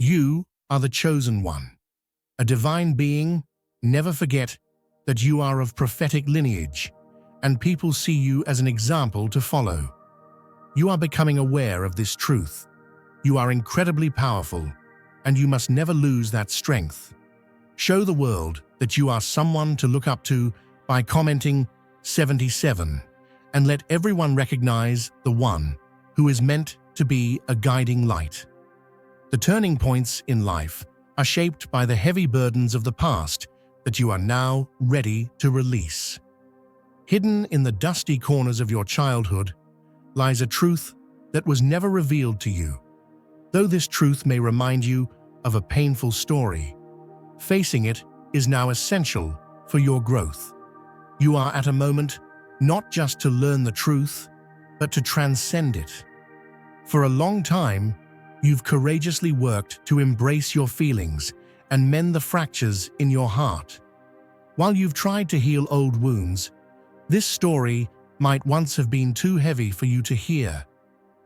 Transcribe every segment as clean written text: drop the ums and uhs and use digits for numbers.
You are the chosen one, a divine being. Never forget that you are of prophetic lineage, and people see you as an example to follow. You are becoming aware of this truth. You are incredibly powerful, and you must never lose that strength. Show the world that you are someone to look up to by commenting 77, and let everyone recognize the one who is meant to be a guiding light. The turning points in life are shaped by the heavy burdens of the past that you are now ready to release. Hidden in the dusty corners of your childhood lies a truth that was never revealed to you. Though this truth may remind you of a painful story, facing it is now essential for your growth. You are at a moment not just to learn the truth, but to transcend it. For a long time, you've courageously worked to embrace your feelings and mend the fractures in your heart. While you've tried to heal old wounds, this story might once have been too heavy for you to hear.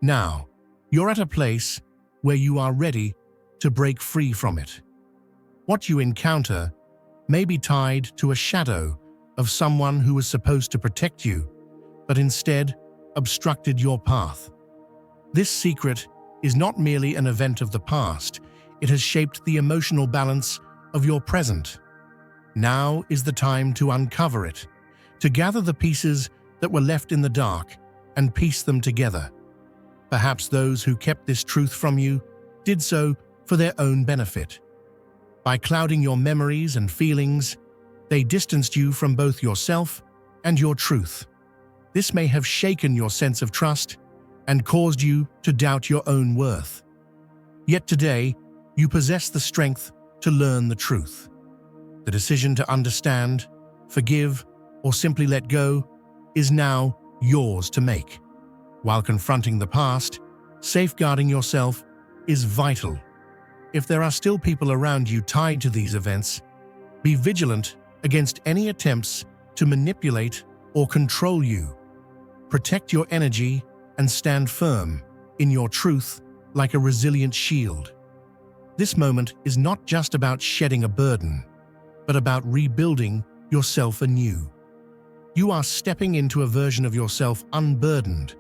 Now, you're at a place where you are ready to break free from it. What you encounter may be tied to a shadow of someone who was supposed to protect you, but instead obstructed your path. This secret is not merely an event of the past, it has shaped the emotional balance of your present. Now is the time to uncover it, to gather the pieces that were left in the dark and piece them together. Perhaps those who kept this truth from you did so for their own benefit. By clouding your memories and feelings, they distanced you from both yourself and your truth. This may have shaken your sense of trust and caused you to doubt your own worth. Yet today, you possess the strength to learn the truth. The decision to understand, forgive, or simply let go is now yours to make. While confronting the past, safeguarding yourself is vital. If there are still people around you tied to these events, be vigilant against any attempts to manipulate or control you. Protect your energy and stand firm in your truth like a resilient shield. This moment is not just about shedding a burden, but about rebuilding yourself anew. You are stepping into a version of yourself unburdened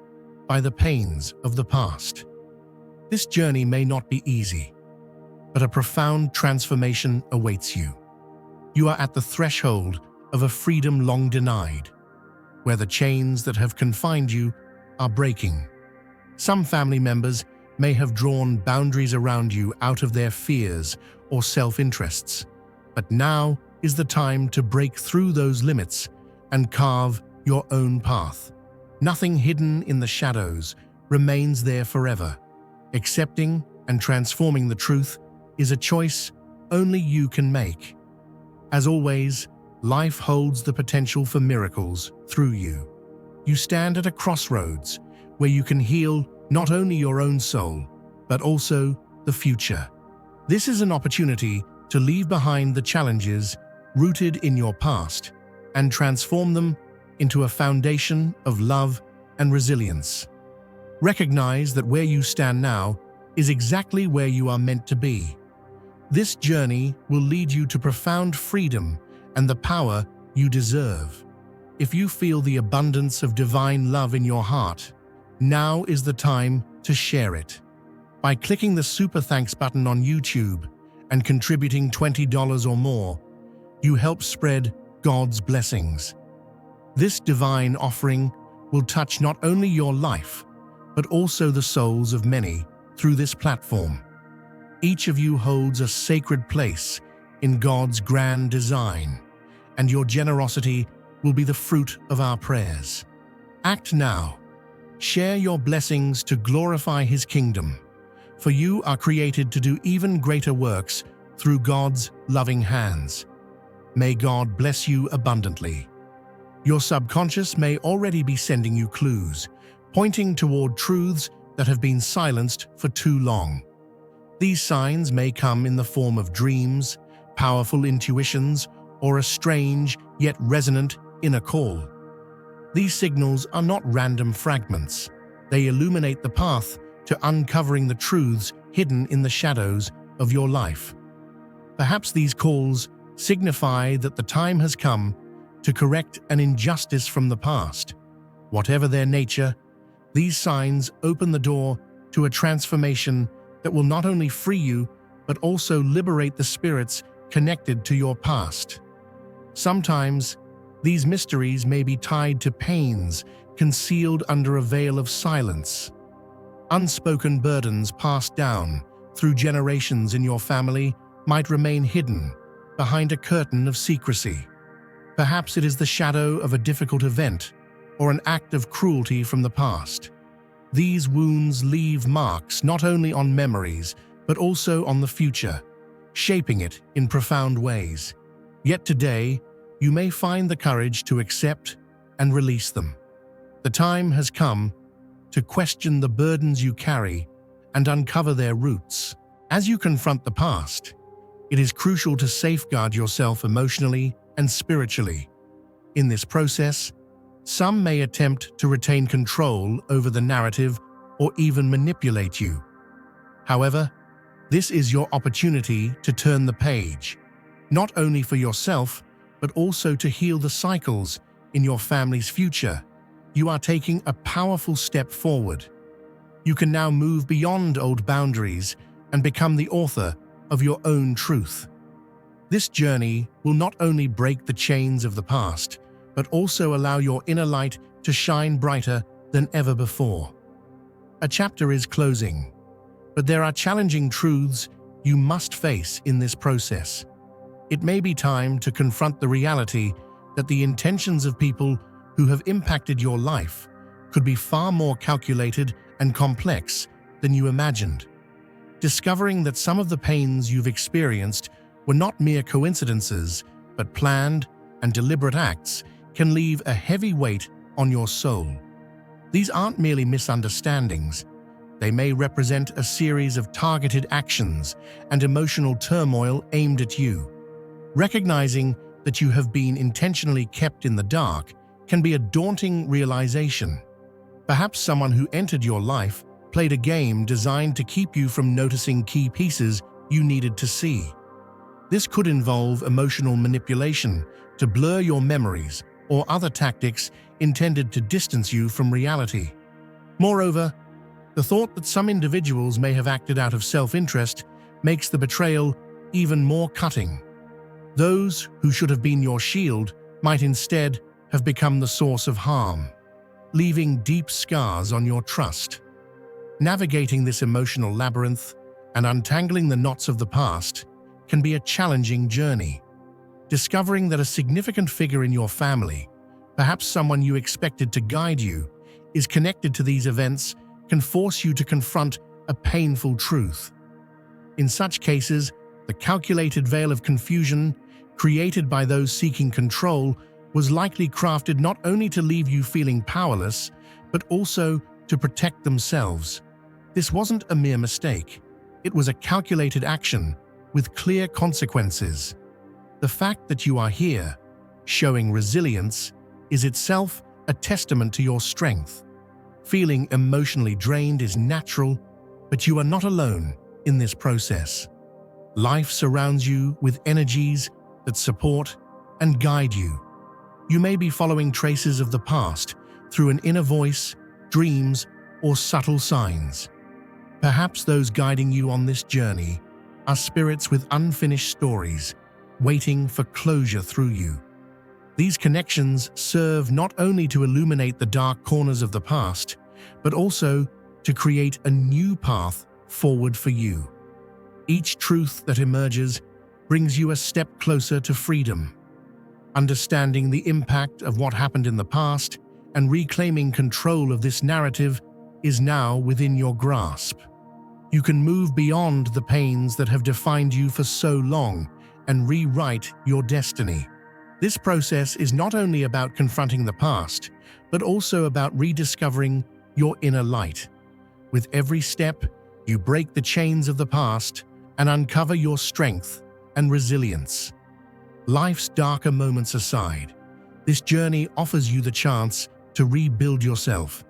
by the pains of the past. This journey may not be easy, but a profound transformation awaits you. You are at the threshold of a freedom long denied, where the chains that have confined you are breaking. Some family members may have drawn boundaries around you out of their fears or self-interests, but now is the time to break through those limits and carve your own path. Nothing hidden in the shadows remains there forever. Accepting and transforming the truth is a choice only you can make. As always, life holds the potential for miracles through you. You stand at a crossroads where you can heal not only your own soul, but also the future. This is an opportunity to leave behind the challenges rooted in your past and transform them into a foundation of love and resilience. Recognize that where you stand now is exactly where you are meant to be. This journey will lead you to profound freedom and the power you deserve. If you feel the abundance of divine love in your heart, now is the time to share it. By clicking the Super Thanks button on YouTube and contributing $20 or more, you help spread God's blessings. This divine offering will touch not only your life, but also the souls of many through this platform. Each of you holds a sacred place in God's grand design, and your generosity will be the fruit of our prayers. Act now. Share your blessings to glorify His kingdom, for you are created to do even greater works through God's loving hands. May God bless you abundantly. Your subconscious may already be sending you clues, pointing toward truths that have been silenced for too long. These signs may come in the form of dreams, powerful intuitions, or a strange yet resonant inner call. These signals are not random fragments. They illuminate the path to uncovering the truths hidden in the shadows of your life. Perhaps these calls signify that the time has come to correct an injustice from the past. Whatever their nature, these signs open the door to a transformation that will not only free you, but also liberate the spirits connected to your past. Sometimes, these mysteries may be tied to pains concealed under a veil of silence. Unspoken burdens passed down through generations in your family might remain hidden behind a curtain of secrecy. Perhaps it is the shadow of a difficult event or an act of cruelty from the past. These wounds leave marks not only on memories, but also on the future, shaping it in profound ways. Yet today, you may find the courage to accept and release them. The time has come to question the burdens you carry and uncover their roots. As you confront the past, it is crucial to safeguard yourself emotionally and spiritually. In this process, some may attempt to retain control over the narrative or even manipulate you. However, this is your opportunity to turn the page, not only for yourself, but also to heal the cycles in your family's future. You are taking a powerful step forward. You can now move beyond old boundaries and become the author of your own truth. This journey will not only break the chains of the past, but also allow your inner light to shine brighter than ever before. A chapter is closing, but there are challenging truths you must face in this process. It may be time to confront the reality that the intentions of people who have impacted your life could be far more calculated and complex than you imagined. Discovering that some of the pains you've experienced were not mere coincidences, but planned and deliberate acts can leave a heavy weight on your soul. These aren't merely misunderstandings. They may represent a series of targeted actions and emotional turmoil aimed at you. Recognizing that you have been intentionally kept in the dark can be a daunting realization. Perhaps someone who entered your life played a game designed to keep you from noticing key pieces you needed to see. This could involve emotional manipulation to blur your memories or other tactics intended to distance you from reality. Moreover, the thought that some individuals may have acted out of self-interest makes the betrayal even more cutting. Those who should have been your shield might instead have become the source of harm, leaving deep scars on your trust. Navigating this emotional labyrinth and untangling the knots of the past can be a challenging journey. Discovering that a significant figure in your family, perhaps someone you expected to guide you, is connected to these events can force you to confront a painful truth. In such cases, the calculated veil of confusion created by those seeking control was likely crafted not only to leave you feeling powerless, but also to protect themselves. This wasn't a mere mistake. It was a calculated action with clear consequences. The fact that you are here, showing resilience, is itself a testament to your strength. Feeling emotionally drained is natural, but you are not alone in this process. Life surrounds you with energies that support and guide you. You may be following traces of the past through an inner voice, dreams, or subtle signs. Perhaps those guiding you on this journey are spirits with unfinished stories, waiting for closure through you. These connections serve not only to illuminate the dark corners of the past, but also to create a new path forward for you. Each truth that emerges brings you a step closer to freedom. Understanding the impact of what happened in the past and reclaiming control of this narrative is now within your grasp. You can move beyond the pains that have defined you for so long and rewrite your destiny. This process is not only about confronting the past, but also about rediscovering your inner light. With every step, you break the chains of the past and uncover your strength and resilience. Life's darker moments aside, this journey offers you the chance to rebuild yourself.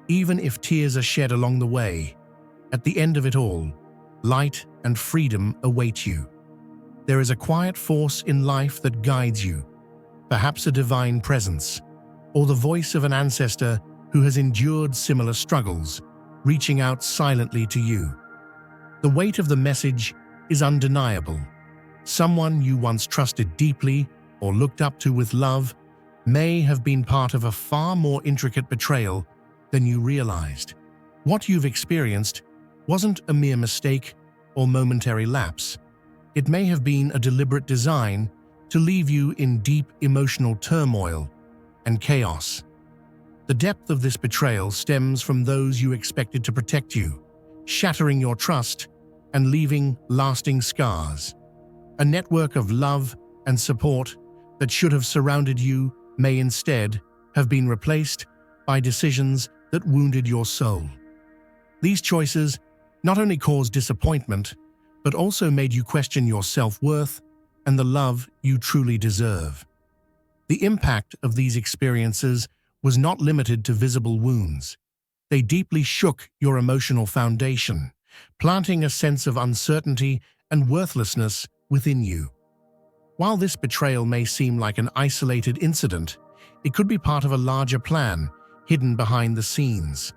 Even if tears are shed along the way, at the end of it all, light and freedom await you. There is a quiet force in life that guides you, perhaps a divine presence, or the voice of an ancestor who has endured similar struggles, reaching out silently to you. The weight of the message is undeniable. Someone you once trusted deeply or looked up to with love may have been part of a far more intricate betrayal than you realized. What you've experienced wasn't a mere mistake or momentary lapse. It may have been a deliberate design to leave you in deep emotional turmoil and chaos. The depth of this betrayal stems from those you expected to protect you, shattering your trust and leaving lasting scars. A network of love and support that should have surrounded you may instead have been replaced by decisions that wounded your soul. These choices not only caused disappointment, but also made you question your self-worth and the love you truly deserve. The impact of these experiences was not limited to visible wounds. They deeply shook your emotional foundation, planting a sense of uncertainty and worthlessness within you. While this betrayal may seem like an isolated incident, it could be part of a larger plan hidden behind the scenes.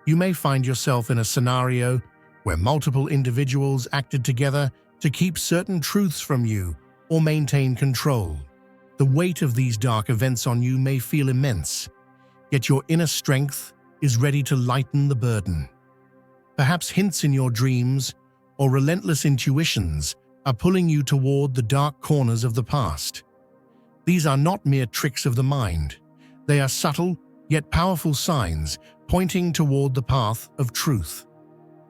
You may find yourself in a scenario where multiple individuals acted together to keep certain truths from you or maintain control. The weight of these dark events on you may feel immense, yet your inner strength is ready to lighten the burden. Perhaps hints in your dreams or relentless intuitions are pulling you toward the dark corners of the past. These are not mere tricks of the mind. They are subtle yet powerful signs pointing toward the path of truth.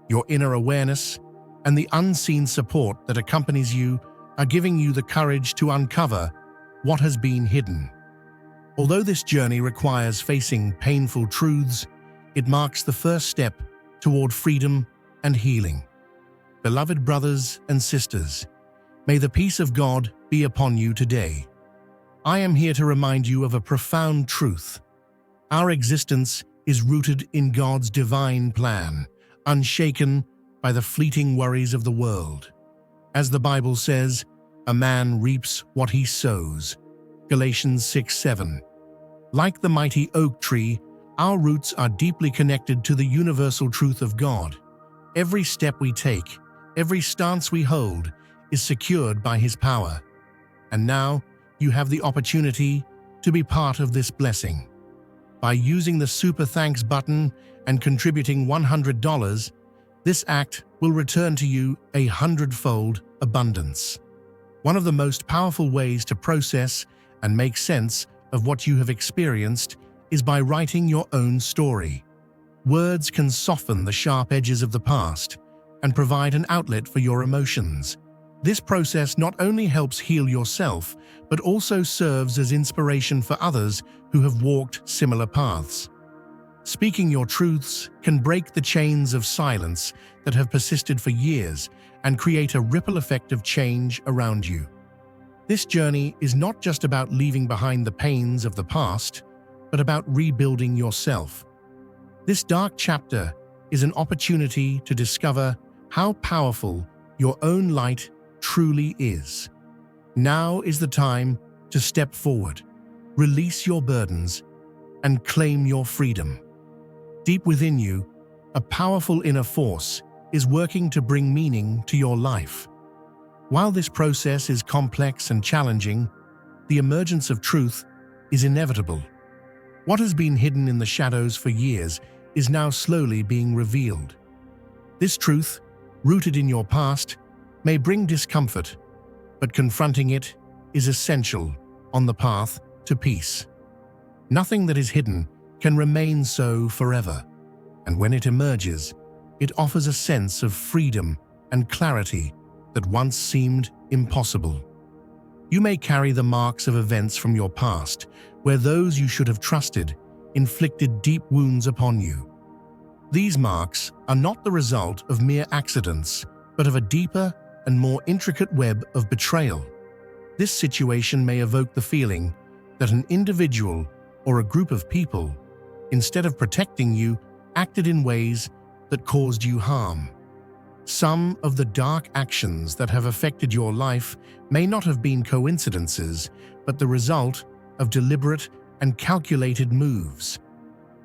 Your inner awareness and the unseen support that accompanies you are giving you the courage to uncover what has been hidden. Although this journey requires facing painful truths, it marks the first step toward freedom and healing. Beloved brothers and sisters, may the peace of God be upon you today. I am here to remind you of a profound truth. Our existence is rooted in God's divine plan, unshaken by the fleeting worries of the world. As the Bible says, a man reaps what he sows. Galatians 6:7. Like the mighty oak tree, our roots are deeply connected to the universal truth of God. Every step we take, every stance we hold, is secured by His power. And now, you have the opportunity to be part of this blessing. By using the Super Thanks button and contributing $100, this act will return to you a 100-fold abundance. One of the most powerful ways to process and make sense of what you have experienced is by writing your own story. Words can soften the sharp edges of the past and provide an outlet for your emotions. This process not only helps heal yourself, but also serves as inspiration for others who have walked similar paths. Speaking your truths can break the chains of silence that have persisted for years and create a ripple effect of change around you. This journey is not just about leaving behind the pains of the past, but about rebuilding yourself. This dark chapter is an opportunity to discover how powerful your own light truly is. Now is the time to step forward, release your burdens, and claim your freedom. Deep within you, a powerful inner force is working to bring meaning to your life. While this process is complex and challenging, the emergence of truth is inevitable. What has been hidden in the shadows for years is now slowly being revealed. This truth, rooted in your past, may bring discomfort, but confronting it is essential on the path to peace. Nothing that is hidden can remain so forever, and when it emerges, it offers a sense of freedom and clarity that once seemed impossible. You may carry the marks of events from your past, where those you should have trusted inflicted deep wounds upon you. These marks are not the result of mere accidents, but of a deeper and more intricate web of betrayal. This situation may evoke the feeling that an individual or a group of people, instead of protecting you, acted in ways that caused you harm. Some of the dark actions that have affected your life may not have been coincidences, but the result of deliberate and calculated moves.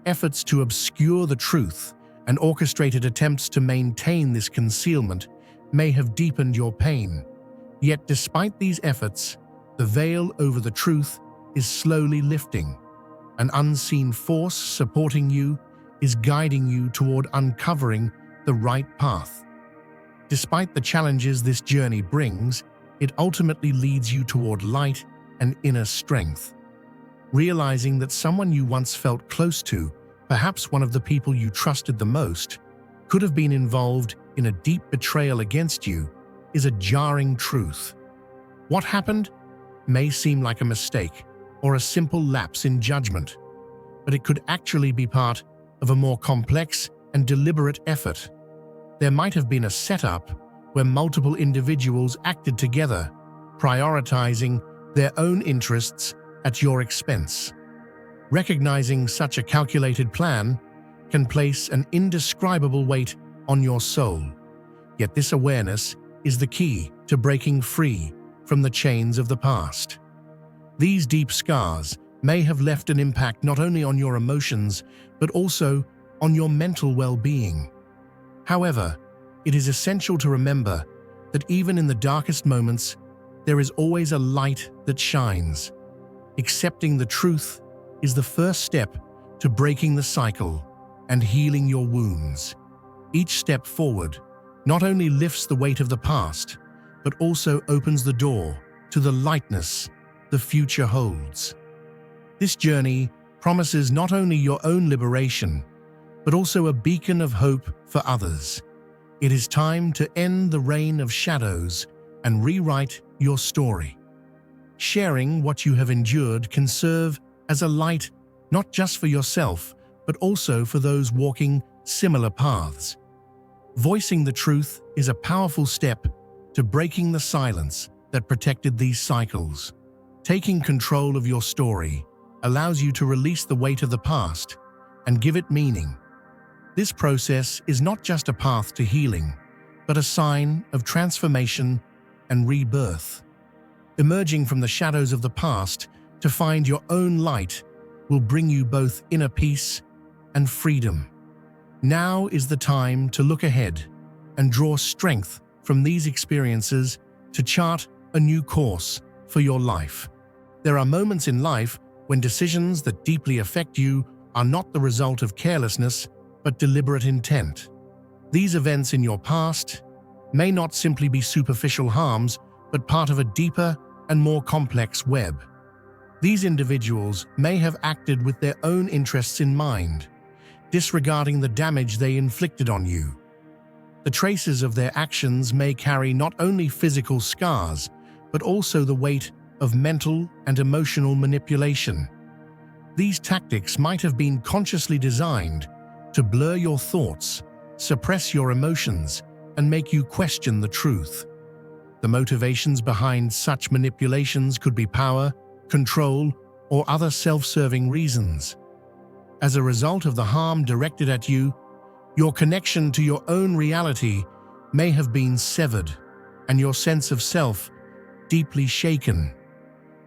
Efforts to obscure the truth and orchestrated attempts to maintain this concealment may have deepened your pain. Yet despite these efforts, the veil over the truth is slowly lifting. An unseen force supporting you is guiding you toward uncovering the right path. Despite the challenges this journey brings, it ultimately leads you toward light and inner strength. Realizing that someone you once felt close to, perhaps one of the people you trusted the most, could have been involved in a deep betrayal against you is a jarring truth. What happened may seem like a mistake or a simple lapse in judgment, but it could actually be part of a more complex and deliberate effort. There might have been a setup where multiple individuals acted together, prioritizing their own interests at your expense. Recognizing such a calculated plan can place an indescribable weight on your soul. Yet this awareness is the key to breaking free from the chains of the past. These deep scars may have left an impact not only on your emotions, but also on your mental well-being. However, it is essential to remember that even in the darkest moments, there is always a light that shines. Accepting the truth is the first step to breaking the cycle and healing your wounds. Each step forward not only lifts the weight of the past, but also opens the door to the lightness the future holds. This journey promises not only your own liberation, but also a beacon of hope for others. It is time to end the reign of shadows and rewrite your story. Sharing what you have endured can serve as a light not just for yourself, but also for those walking similar paths. Voicing the truth is a powerful step to breaking the silence that protected these cycles. Taking control of your story allows you to release the weight of the past and give it meaning. This process is not just a path to healing, but a sign of transformation and rebirth. Emerging from the shadows of the past to find your own light will bring you both inner peace and freedom. Now is the time to look ahead and draw strength from these experiences to chart a new course for your life. There are moments in life when decisions that deeply affect you are not the result of carelessness, but deliberate intent. These events in your past may not simply be superficial harms, but part of a deeper and more complex web. These individuals may have acted with their own interests in mind, disregarding the damage they inflicted on you. The traces of their actions may carry not only physical scars, but also the weight of mental and emotional manipulation. These tactics might have been consciously designed to blur your thoughts, suppress your emotions, and make you question the truth. The motivations behind such manipulations could be power, control, or other self-serving reasons. As a result of the harm directed at you, your connection to your own reality may have been severed, and your sense of self deeply shaken.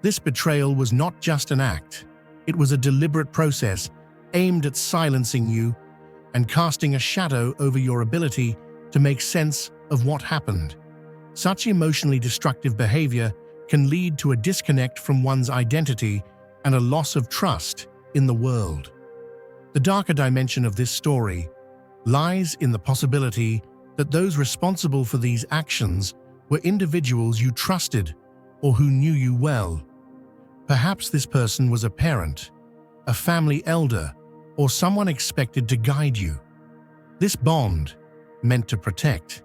This betrayal was not just an act, it was a deliberate process aimed at silencing you and casting a shadow over your ability to make sense of what happened. Such emotionally destructive behavior can lead to a disconnect from one's identity and a loss of trust in the world. The darker dimension of this story lies in the possibility that those responsible for these actions were individuals you trusted or who knew you well. Perhaps this person was a parent, a family elder, or someone expected to guide you. This bond, meant to protect,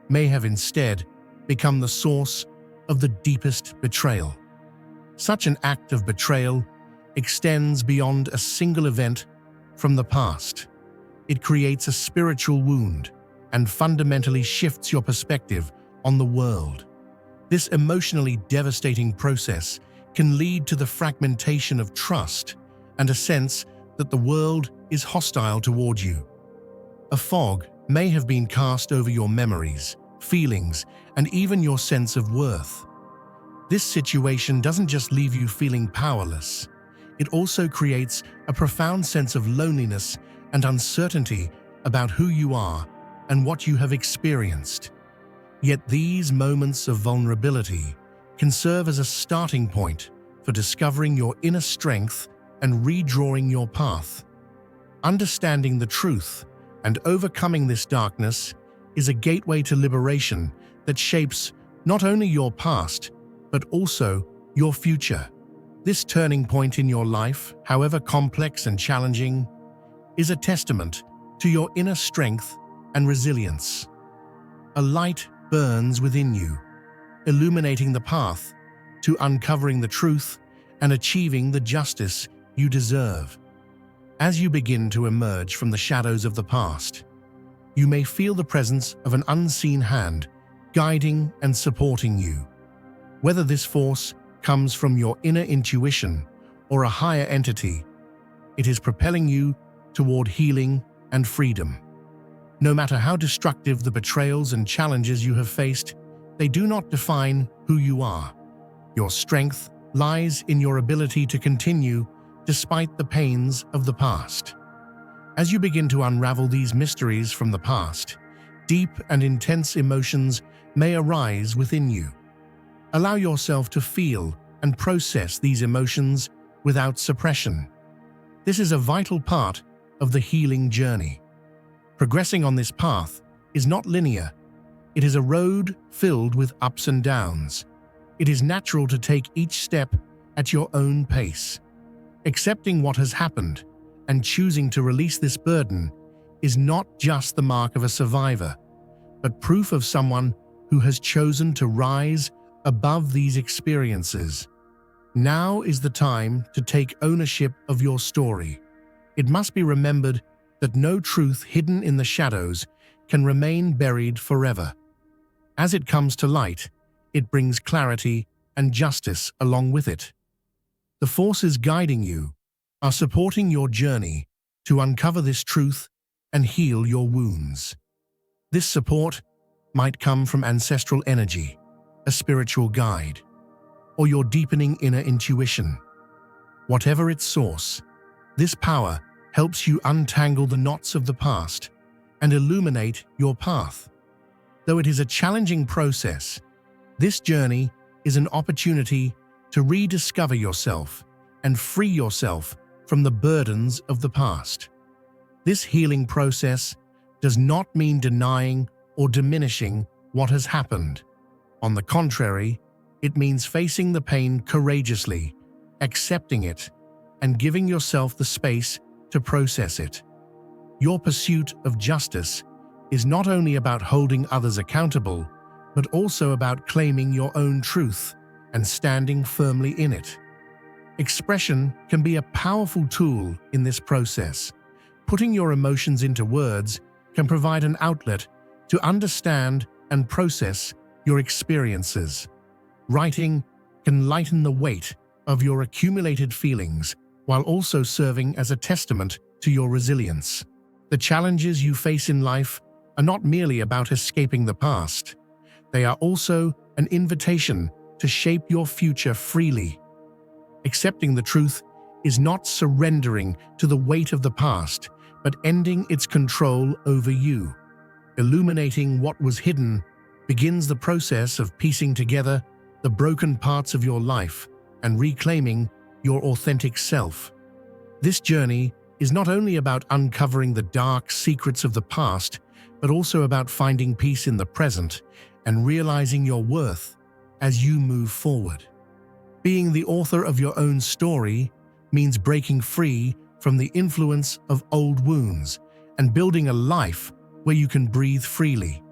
may have instead become the source of the deepest betrayal. Such an act of betrayal extends beyond a single event from the past. It creates a spiritual wound and fundamentally shifts your perspective on the world. This emotionally devastating process can lead to the fragmentation of trust and a sense that the world is hostile toward you. A fog may have been cast over your memories, feelings, and even your sense of worth. This situation doesn't just leave you feeling powerless. It also creates a profound sense of loneliness and uncertainty about who you are and what you have experienced. Yet these moments of vulnerability can serve as a starting point for discovering your inner strength and redrawing your path. Understanding the truth and overcoming this darkness is a gateway to liberation that shapes not only your past, but also your future. This turning point in your life, however complex and challenging, is a testament to your inner strength and resilience. A light burns within you, illuminating the path to uncovering the truth and achieving the justice you deserve. As you begin to emerge from the shadows of the past, you may feel the presence of an unseen hand guiding and supporting you. Whether this force comes from your inner intuition or a higher entity, it is propelling you toward healing and freedom. No matter how destructive the betrayals and challenges you have faced, they do not define who you are. Your strength lies in your ability to continue despite the pains of the past. As you begin to unravel these mysteries from the past, deep and intense emotions may arise within you. Allow yourself to feel and process these emotions without suppression. This is a vital part of the healing journey. Progressing on this path is not linear. It is a road filled with ups and downs. It is natural to take each step at your own pace. Accepting what has happened and choosing to release this burden is not just the mark of a survivor, but proof of someone who has chosen to rise above these experiences. Now is the time to take ownership of your story. It must be remembered that no truth hidden in the shadows can remain buried forever. As it comes to light, it brings clarity and justice along with it. The forces guiding you are supporting your journey to uncover this truth and heal your wounds. This support might come from ancestral energy, a spiritual guide, or your deepening inner intuition. Whatever its source, this power helps you untangle the knots of the past and illuminate your path. Though it is a challenging process, this journey is an opportunity to rediscover yourself and free yourself from the burdens of the past. This healing process does not mean denying or diminishing what has happened. On the contrary, it means facing the pain courageously, accepting it, and giving yourself the space to process it. Your pursuit of justice is not only about holding others accountable, but also about claiming your own truth and standing firmly in it. Expression can be a powerful tool in this process. Putting your emotions into words can provide an outlet to understand and process your experiences. Writing can lighten the weight of your accumulated feelings while also serving as a testament to your resilience. The challenges you face in life are not merely about escaping the past. They are also an invitation to shape your future freely. Accepting the truth is not surrendering to the weight of the past, but ending its control over you. Illuminating what was hidden begins the process of piecing together the broken parts of your life and reclaiming your authentic self. This journey is not only about uncovering the dark secrets of the past, but also about finding peace in the present and realizing your worth as you move forward. Being the author of your own story means breaking free from the influence of old wounds and building a life where you can breathe freely.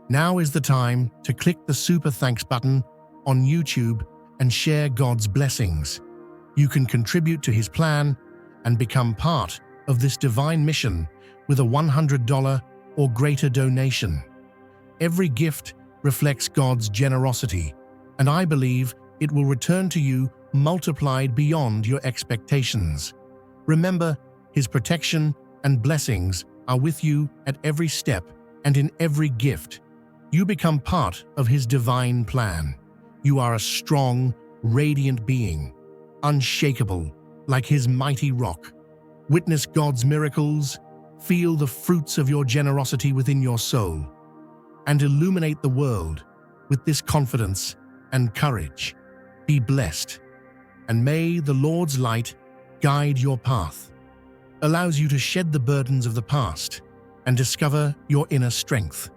Now is the time to click the super thanks button on YouTube and share God's blessings. You can contribute to His plan and become part of this divine mission with a $100 or greater donation. Every gift reflects God's generosity, and I believe it will return to you multiplied beyond your expectations. Remember, His protection and blessings are with you at every step and in every gift. You become part of His divine plan. You are a strong, radiant being, unshakable like His mighty rock. Witness God's miracles, feel the fruits of your generosity within your soul, and illuminate the world with this confidence and courage. Be blessed, and may the Lord's light guide your path, allows you to shed the burdens of the past and discover your inner strength.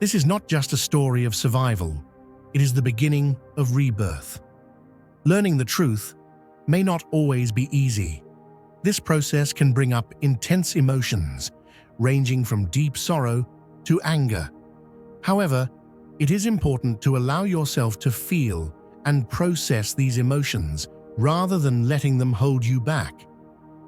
This is not just a story of survival, it is the beginning of rebirth. Learning the truth may not always be easy. This process can bring up intense emotions, ranging from deep sorrow to anger. However, it is important to allow yourself to feel and process these emotions rather than letting them hold you back.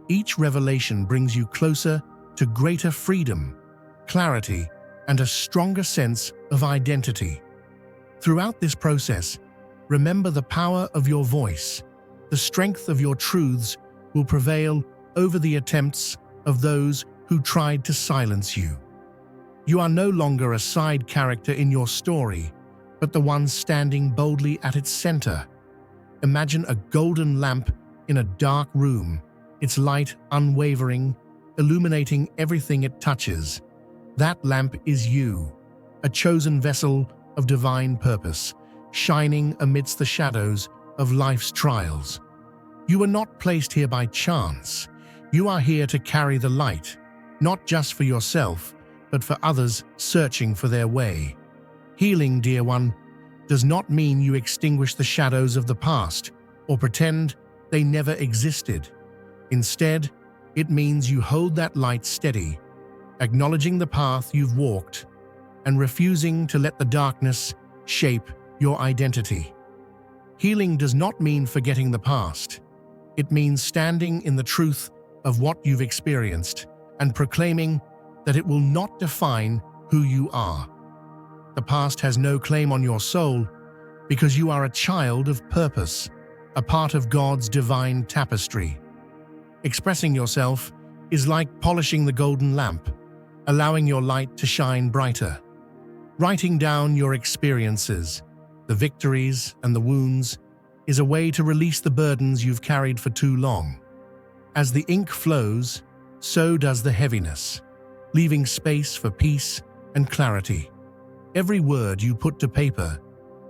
Each revelation brings you closer to greater freedom, clarity, and a stronger sense of identity. Throughout this process, remember the power of your voice. The strength of your truths will prevail over the attempts of those who tried to silence you. You are no longer a side character in your story, but the one standing boldly at its center. Imagine a golden lamp in a dark room, its light unwavering, illuminating everything it touches. That lamp is you, a chosen vessel of divine purpose, shining amidst the shadows of life's trials. You were not placed here by chance. You are here to carry the light, not just for yourself, but for others searching for their way. Healing, dear one, does not mean you extinguish the shadows of the past or pretend they never existed. Instead, it means you hold that light steady, acknowledging the path you've walked and refusing to let the darkness shape your identity. Healing does not mean forgetting the past. It means standing in the truth of what you've experienced and proclaiming that it will not define who you are. The past has no claim on your soul because you are a child of purpose, a part of God's divine tapestry. Expressing yourself is like polishing the golden lamp, allowing your light to shine brighter. Writing down your experiences, the victories and the wounds, is a way to release the burdens you've carried for too long. As the ink flows, so does the heaviness, leaving space for peace and clarity. Every word you put to paper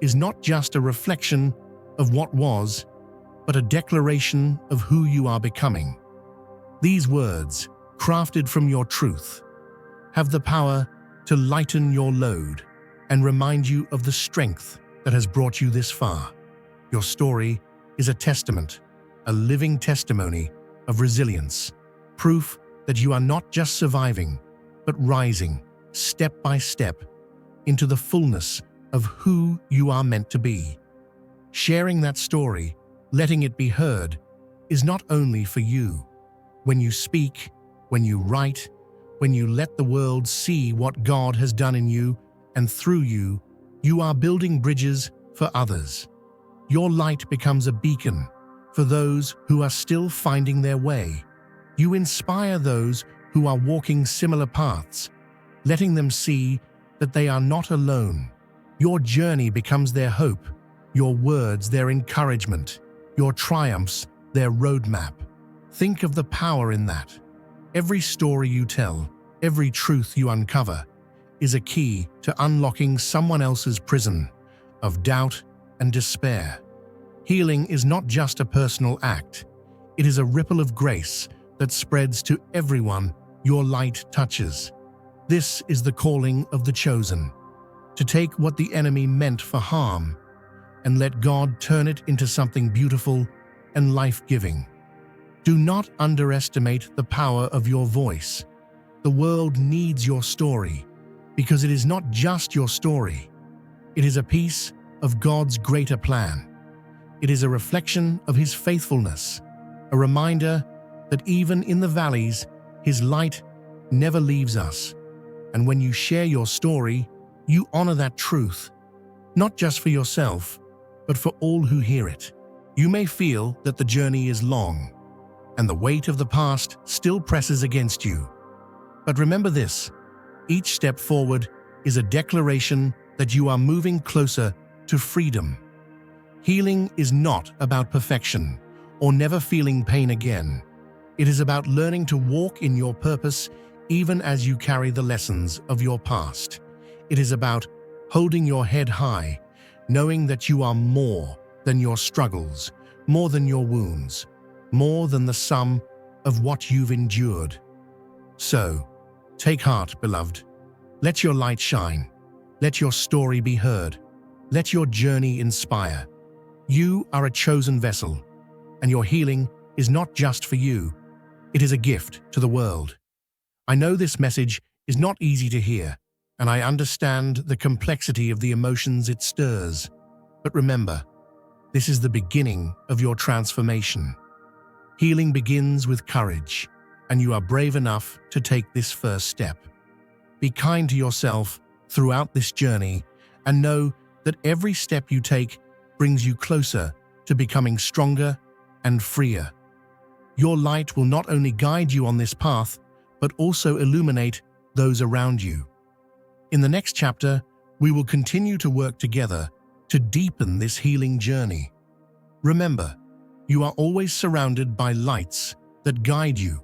is not just a reflection of what was, but a declaration of who you are becoming. These words, crafted from your truth, have the power to lighten your load and remind you of the strength that has brought you this far. Your story is a testament, a living testimony of resilience, proof that you are not just surviving, but rising, step by step, into the fullness of who you are meant to be. Sharing that story, letting it be heard, is not only for you. When you speak, when you write, when you let the world see what God has done in you and through you, you are building bridges for others. Your light becomes a beacon for those who are still finding their way. You inspire those who are walking similar paths, letting them see that they are not alone. Your journey becomes their hope, your words their encouragement, your triumphs their roadmap. Think of the power in that. Every story you tell, every truth you uncover, is a key to unlocking someone else's prison of doubt and despair. Healing is not just a personal act. It is a ripple of grace that spreads to everyone your light touches. This is the calling of the chosen, to take what the enemy meant for harm and let God turn it into something beautiful and life-giving. Do not underestimate the power of your voice. The world needs your story because it is not just your story. It is a piece of God's greater plan. It is a reflection of His faithfulness, a reminder that even in the valleys, His light never leaves us. And when you share your story, you honor that truth, not just for yourself, but for all who hear it. You may feel that the journey is long, and the weight of the past still presses against you. But remember this, each step forward is a declaration that you are moving closer to freedom. Healing is not about perfection or never feeling pain again. It is about learning to walk in your purpose even as you carry the lessons of your past. It is about holding your head high, knowing that you are more than your struggles, more than your wounds, more than the sum of what you've endured. So, take heart, beloved. Let your light shine. Let your story be heard. Let your journey inspire. You are a chosen vessel, and your healing is not just for you. It is a gift to the world. I know this message is not easy to hear, and I understand the complexity of the emotions it stirs. But remember, this is the beginning of your transformation. Healing begins with courage, and you are brave enough to take this first step. Be kind to yourself throughout this journey, and know that every step you take brings you closer to becoming stronger and freer. Your light will not only guide you on this path, but also illuminate those around you. In the next chapter, we will continue to work together to deepen this healing journey. Remember, you are always surrounded by lights that guide you,